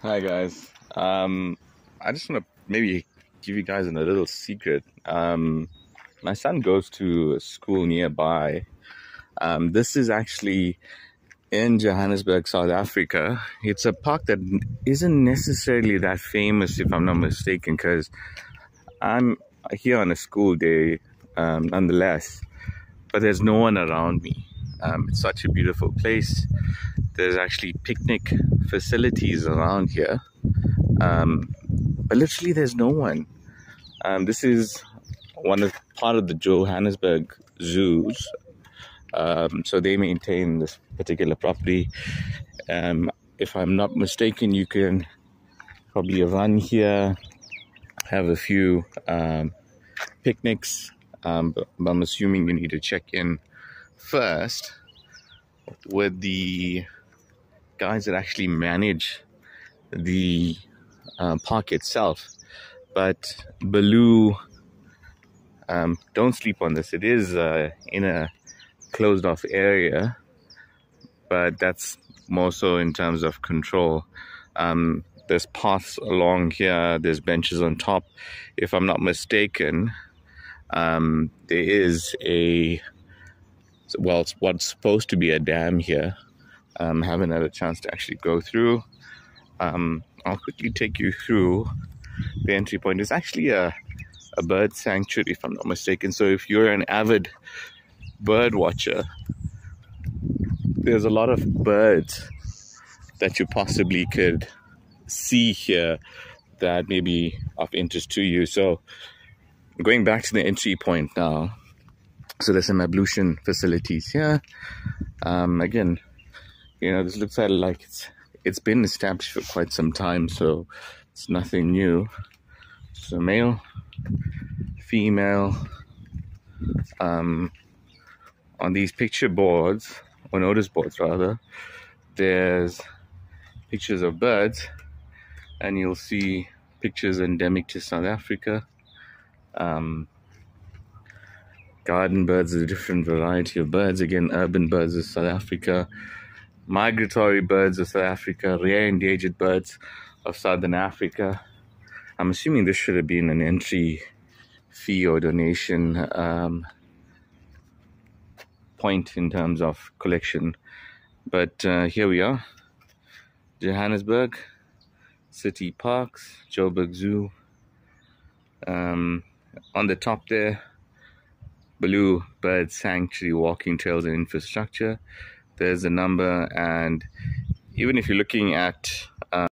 Hi guys. I just want to maybe give you guys a little secret. My son goes to a school nearby. This is actually in Johannesburg, South Africa. It's a park that isn't necessarily that famous, if I'm not mistaken, because I'm here on a school day, nonetheless. But there's no one around me. It's such a beautiful place. There's actually picnic facilities around here. But literally there's no one. This is part of the Johannesburg zoos. So they maintain this particular property. If I'm not mistaken, you can probably run here, have a few picnics, but I'm assuming you need to check in first with the guys that actually manage the park itself. But Baloo, don't sleep on this. It is in a closed off area, but that's more so in terms of control. There's paths along here, there's benches on top. If I'm not mistaken, there is it's what's supposed to be a dam here. Haven't had a chance to actually go through. I'll quickly take you through the entry point. It's actually a bird sanctuary, if I'm not mistaken. So if you're an avid bird watcher, there's a lot of birds that you possibly could see here that may be of interest to you. So going back to the entry point now, so there's some ablution facilities here. Again, this looks like it's been established for quite some time, so it's nothing new. So male, female. On these picture boards, or notice boards rather, there's pictures of birds, and you'll see pictures endemic to South Africa. Garden birds, a different variety of birds. Again, urban birds of South Africa, migratory birds of South Africa, rare endangered birds of Southern Africa. I'm assuming this should have been an entry fee or donation point in terms of collection. But here we are, Johannesburg City Parks, Joburg Zoo. On the top there, Baloo Bird Sanctuary, walking trails and infrastructure. There's a number, and even if you're looking at